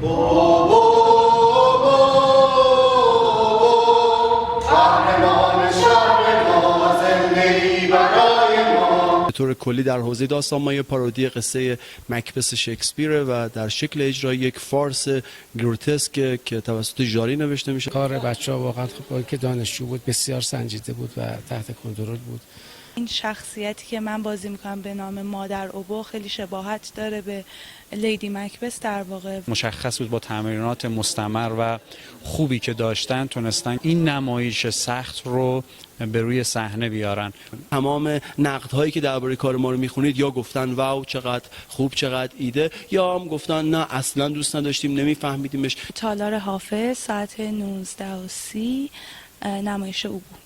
به طور کلی در حوزه داستان‌مایی پارودی قصه مکبث شکسپیره و در شکل اجرایی یک فارس گروتسک که توسط ژاری نوشته میشه. کار بچه‌ها واقعا خب که دانشجو بود بسیار سنجیده بود و تحت کنترل بود. این شخصیتی که من بازی میکنم به نام مادر اوبو خیلی شباهت داره به لیدی مکبث در واقع. مشخص بود با تمرینات مستمر و خوبی که داشتن تونستن این نمایش سخت رو به روی صحنه بیارن. تمام نقدهایی که درباره کار ما رو میخونید یا گفتن واو چقدر خوب چقدر ایده، یا هم گفتن نه اصلا دوست نداشتیم نمیفهمیدیمش. تالار حافظ ساعت 19:30 نمایش اوبو.